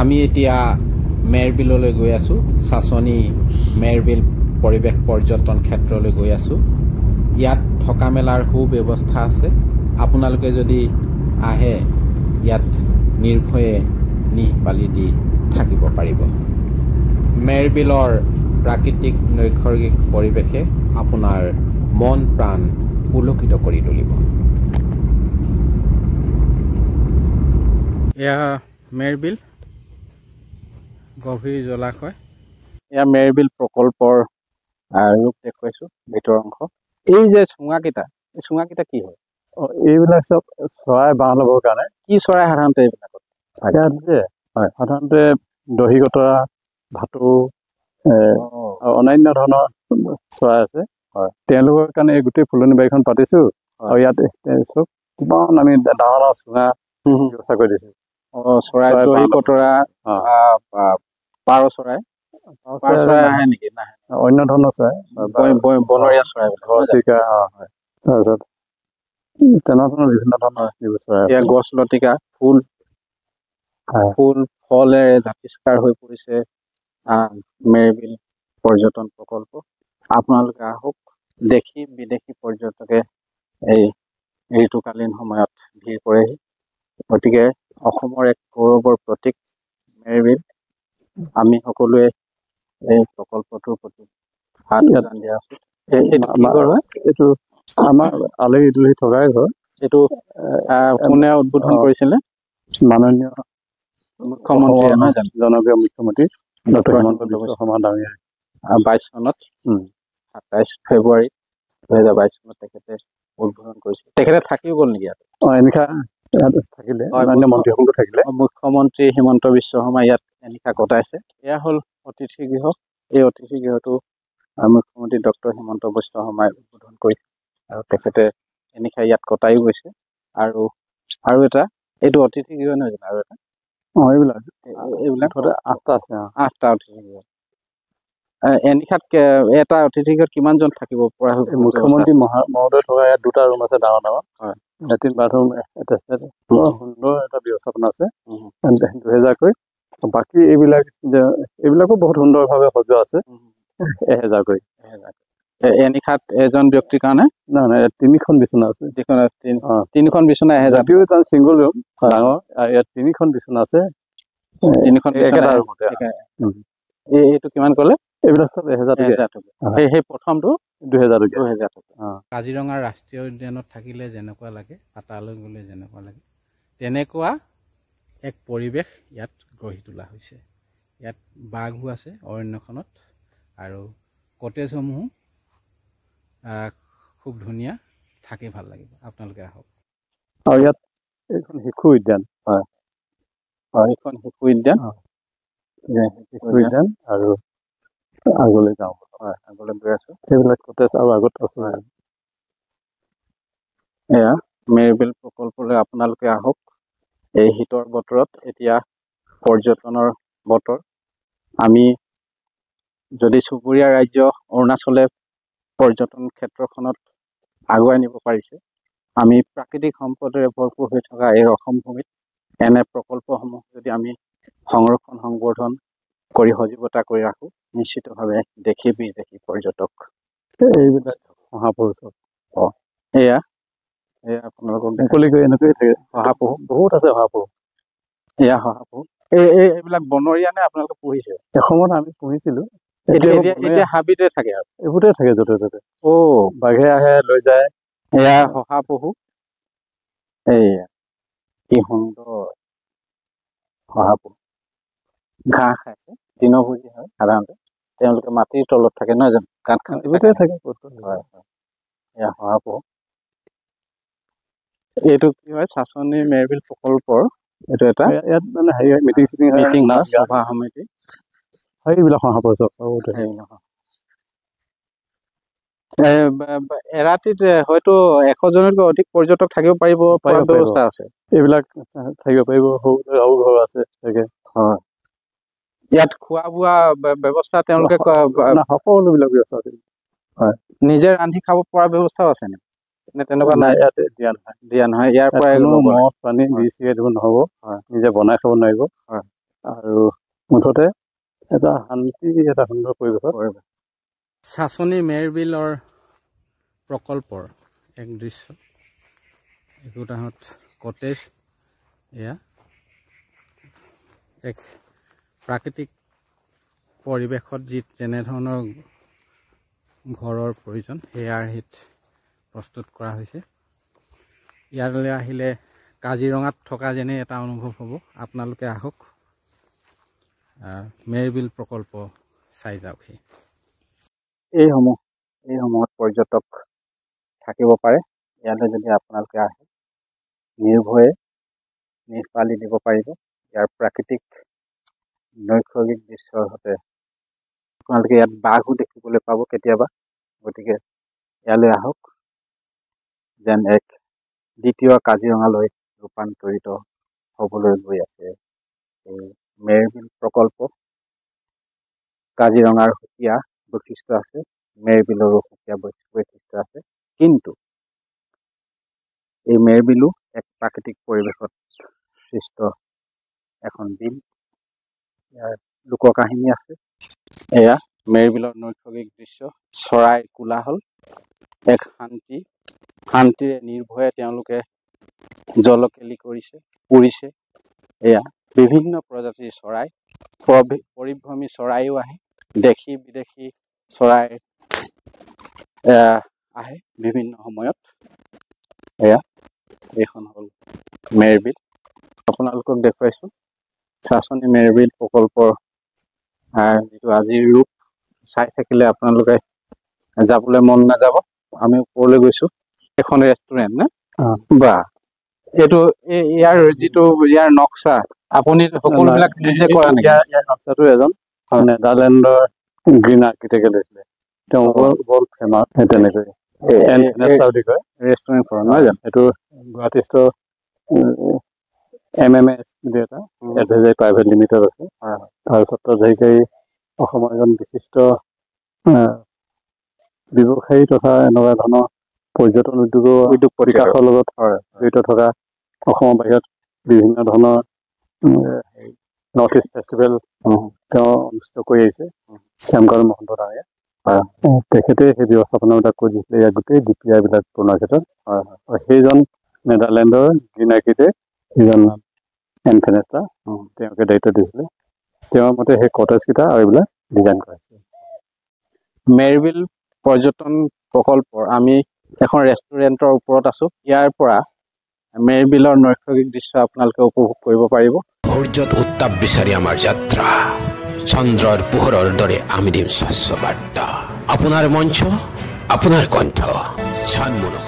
আমি এতিয়া মেৰবিললৈ গৈ আছোঁ। চাচনি মেৰবিল পৰিৱেশ পৰ্যটন ক্ষেত্ৰলৈ গৈ আছোঁ। ইয়াত থকা মেলাৰ সুব্যৱস্থা আছে। আপোনালোকে যদি আহে ইয়াত নিৰ্ভয়ে নিহপালি দি থাকিব পাৰিব। মেৰবিলৰ প্ৰাকৃতিক নৈসৰ্গিক পৰিৱেশে আপোনাৰ মন প্ৰাণ পুলকিত কৰি তুলিব। এয়া মেৰবিল গভীৰ জলাশয়। এয়া মেৰবিল প্ৰকল্পৰ ৰূপ দেখুৱাইছো ভিতৰৰ অংশ। এই যে চুঙাকেইটা, এই চুঙাকেইটা কি হয়? এইবিলাক চব চৰাই বাঁহ ল'বৰ কাৰণে। কি চৰাই সাধাৰণতে এইবিলাকত ইয়াত যে সাধাৰণতে দহি কতৰা, ভাটৌ, অন্যান্য ধৰণৰ চৰাই আছে। তেওঁলোকৰ কাৰণে এই গোটেই ফুলনি বাৰীখন পাতিছো। আৰু ইয়াত চব কিমান আমি ডাঙৰ ডাঙৰ চুঙা ব্যৱস্থা কৰি দিছো। চৰাই দহি কতৰা, পাৰ চৰাই আহে নেকি? নাহে। অন্য ধৰণৰ চৰাই, বনৰীয়া চৰাই, ঘৰচিৰিকা, তাৰপিছত তেনে ধৰণৰ বিভিন্ন ধৰণৰ চৰাই আছে। গছ লতিকা, ফুল ফলেৰে জাতিষ্কাৰ হৈ পৰিছে মেৰবিল পৰ্যটন প্ৰকল্প। আপোনালোকে আহক, দেশী বিদেশী পৰ্যটকে এই ঋতুকালীন সময়ত ভিৰ কৰেহি। গতিকে অসমৰ এক গৌৰৱৰ প্ৰতীক মেৰবিল। আমি সকলোৱে এই প্ৰকল্পটোৰ প্ৰতি হাত উজান দিয়া উচিত। এইটো আমাৰ আলহী দুলহী থকাই ঘৰ। এইটো কোনে উদ্বোধন কৰিছিলে? মাননীয় মুখ্যমন্ত্ৰী নহয় জানো? জনপ্ৰিয় মুখ্যমন্ত্ৰী ডক্টৰ হিমন্ত বিশ্ব শৰ্মা ডাঙৰীয়া 22 চনত 27 ফেব্ৰুৱাৰী 2022 চনত তেখেতে উদ্বোধন কৰিছিল। তেখেতে থাকিও গ'ল নেকি ইয়াত? এনেকা থাকিলে মন্ত্ৰীসকলো থাকিলে। মুখ্যমন্ত্ৰী হিমন্ত বিশ্ব শৰ্মা ইয়াত এনিশা কটাইছে। এয়া হ'ল অতিথি গৃহ। এই অতিথি গৃহটো মুখ্যমন্ত্ৰী ডক্টৰ হিমন্ত বিশ্ব শৰ্মাই উদ্বোধন কৰিছে আৰু তেখেতে এনিশা ইয়াত কটাইও গৈছে। আৰু এটা এইটো অতিথি গৃহ নহয় জানো? আৰু এটা এইবিলাক 8টা আছে। 8টা অতিথি গৃহ। এনিশাত এটা অতিথি গৃহত কিমানজন থাকিব পৰা? মুখ্যমন্ত্ৰী মহোদয় থকা ইয়াত 2টা ৰুম আছে, ডাঙৰ ডাঙৰ লেট্ৰিন বাথৰুম এটেচড। সুন্দৰ এটা ব্যৱস্থাপনা আছে 2000কৈ। বাকী এইবিলাকো বহুত সুন্দৰভাৱে সজোৱা আছে 1000কৈ। এনিশাত এজন ব্যক্তিৰ কাৰণে নাই 3খন বিচনা আছে। 3খন বিচনা 1000। যদিও এটা ছিংগল ৰুম ডাঙৰ, ইয়াত 3খন বিচনা আছে 3খন একেটা ৰুমতে। এইটো কিমান ক'লে? এইবিলাক চব 1000 টকা। সেই প্ৰথমটো 2000 টকা। কাজিৰঙা ৰাষ্ট্ৰীয় উদ্যানত থাকিলে যেনেকুৱা লাগে, তালৈ গ'লে যেনেকুৱা লাগে, তেনেকুৱা এক পৰিৱেশ ইয়াত গঢ়ি তোলা হৈছে। ইয়াত বাঘো আছে অৰণ্যখনত, আৰু কটেজসমূহো খুব ধুনীয়া, থাকি ভাল লাগিব। আপোনালোকে আহক। আৰু ইয়াত এইখন শিশু উদ্যান। এইখন শিশু উদ্যান। আৰু আগলৈ যাওঁ। আগলৈ গৈ আছো। সেইবিলাক কটেজ আৰু আগত আছে। এয়া মেৰবিল প্ৰকল্পলৈ আপোনালোকে আহক। এই শীতৰ বতৰত এতিয়া পৰ্যটনৰ বতৰ। আমি যদি চুবুৰীয়া ৰাজ্য অৰুণাচলে পৰ্যটন ক্ষেত্ৰখনত আগুৱাই নিব পাৰিছে, আমি প্ৰাকৃতিক সম্পদৰে ভৰপূৰ হৈ থকা এই অসম ভূমিত এনে প্ৰকল্পসমূহ যদি আমি সংৰক্ষণ সংবৰ্ধন কৰি সজীৱতা কৰি ৰাখোঁ, নিশ্চিতভাৱে দেশী বিদেশী পৰ্যটক এইবিলাক শহাপহু চব এয়া আপোনালোকক এনেকৈয়ে থাকে। শহাপহু বহুত আছে। শহাপহু এয়া শহাপহু। এইবিলাক বনৰীয়া নে আপোনালোকে পুহিছে? এসময়ত আমি পুহিছিলো। এতিয়া হাবিতে থাকে আৰু এইবোৰতে থাকে য'তে ত'তে। বাঘে আহে লৈ যায়। এয়া শহাপহু। এয়া কি সুন্দৰ শহাপহু। ঘাঁহ খাইছে। তৃণভোজী হয় সাধাৰণতে। তেওঁলোকে মাটিৰ তলত থাকে নহয় জানো? গাঁত খান্দি থাকে। এয়া শহাপহু। এইটো কি হয়? চাচনি মেৰবিল প্ৰকল্পৰ এইটো এটা ইয়াত মানে মিটিং সভা সমিতি। সেইবিলাক শহাপহু চব এৰাতিত হয়তো 100জনতকৈ অধিক পৰ্যটক থাকিব পাৰিব ব্যৱস্থা আছে। এইবিলাক থাকিব পাৰিব। সৰু ঘৰ আছে। ইয়াত খোৱা বোৱা ব্যৱস্থা তেওঁলোকে সকলোবিলাক ব্যৱস্থা আছে। নিজে ৰান্ধি খাব পৰা ব্যৱস্থাও আছে নে? তেনেকুৱা নাই? ইয়াতে দিয়া নহয়। ইয়াৰ পৰা মদ পানী বিড়ি চিগাৰেট এইবোৰ নহ'ব। নিজে বনাই খাব নোৱাৰিব। আৰু মুঠতে এটা শান্তি, এটা সুন্দৰ পৰিৱেশত চাচনি মেৰবিলৰ প্ৰকল্পৰ এক দৃশ্য। একোটাহঁত কটেজ, এয়া এক প্ৰাকৃতিক পৰিৱেশত যেনেধৰণৰ ঘৰৰ প্ৰয়োজন সেই আৰ্হিত প্ৰস্তুত কৰা হৈছে। ইয়ালৈ আহিলে কাজিৰঙাত থকা যেনে এটা অনুভৱ হ'ব। আপোনালোকে আহক, মেৰবিল প্ৰকল্প চাই যাওকহি। এইসমূহত পৰ্যটক থাকিব পাৰে। ইয়ালৈ যদি আপোনালোকে আহে নিৰ্ভয়ে নিজ পালি দিব পাৰিব। ইয়াৰ প্ৰাকৃতিক নৈসৰ্গিক দৃশ্যৰ সৈতে আপোনালোকে ইয়াত বাঘো দেখিবলৈ পাব কেতিয়াবা। গতিকে ইয়ালৈ আহক, যেন এক দ্বিতীয় কাজিৰঙালৈ ৰূপান্তৰিত হ'বলৈ গৈ আছে এই মেৰবিল প্ৰকল্প। কাজিৰঙাৰ সুকীয়া বৈশিষ্ট্য আছে, মেৰবিলৰো সুকীয়া বৈশিষ্ট্য আছে, কিন্তু এই মেৰবিলো এক প্ৰাকৃতিক পৰিৱেশত সৃষ্ট এখন বিল। ইয়াৰ লোককাহিনী আছে। এয়া মেৰবিলৰ নৈসৰ্গিক দৃশ্য, চৰাই কোলাহল, এক শান্তিৰে নিৰ্ভয়ে তেওঁলোকে জলকেলি উৰিছে। এয়া বিভিন্ন প্ৰজাতিৰ চৰাই, পৰিভ্ৰমী চৰাইও আহে, দেশী বিদেশী চৰাই আহে বিভিন্ন সময়ত। এইখন হ'ল মেৰবিল। আপোনালোকক দেখুৱাইছো চাচনি মেৰবিল প্ৰকল্পৰ যিটো আজিৰ ৰূপ। চাই থাকিলে আপোনালোকে যাবলৈ মন নাযাব। আমি ওপৰলৈ গৈছো, এখন ৰেষ্টুৰেণ্ট নে বা এইটো ইয়াৰ যিটো ইয়াৰ নক্সা, আপুনি সকলোবিলাক নিজে কৰা নেকি? ইয়াৰ নক্সাটো এজন নেদাৰলেণ্ডৰ গ্ৰীণ আৰ্কিটেক্টে লৈছিলে। তেওঁ ৱৰ্ল্ড ফেমাছ তেনেকৈ বুলি কয় ৰেষ্টুৰেণ্টখন, নহয় জানো? এইটো গুৱাহাটীস্থ MMS বুলি এটা এডভাইজাৰী প্ৰাইভেট লিমিটেড আছে। তাৰ স্বত্বাধিকাৰী অসমৰ এজন বিশিষ্ট ব্যৱসায়ী তথা এনেকুৱা ধৰণৰ পৰ্যটন উদ্যোগ বিকাশৰ লগত জড়িত থকা অসমৰ বাহিৰত বিভিন্ন ধৰণৰ নৰ্থ ইষ্ট ফেষ্টিভেল তেওঁ অনুষ্ঠিত কৰি আহিছে। শ্যামকানু মহন্ত ডাঙৰীয়া তেখেতে সেই ব্যৱস্থাপনাবিলাক কৰি দিছিলে ইয়াৰ গোটেই DPI বিলাক বনোৱাৰ ক্ষেত্ৰত। সেইজন নেদাৰলেণ্ডৰ গ্ৰীণ আৰ্কিটেক্ট, সেইজন এনফেনেষ্টা, তেওঁলোকে দায়িত্ব দিছিলে। তেওঁৰ মতে সেই কটেজকেইটা আৰু এইবিলাক ডিজাইন কৰাইছে। মেৰবিল পৰ্যটন প্ৰকল্পৰ আমি এখন ৰেষ্টুৰেণ্টৰ ওপৰত আছো। ইয়াৰ পৰা মেৰবিলৰ নৈসৰ্গিক দৃশ্য আপোনালোকে উপভোগ কৰিব পাৰিব। সূৰ্যত উত্তাপ বিচাৰি আমাৰ যাত্ৰা, চন্দ্ৰৰ পোহৰৰ দৰে আমি দিম স্বচ্ছ বাৰ্তা। আপোনাৰ মঞ্চ, আপোনাৰ কণ্ঠ, চানমুখ।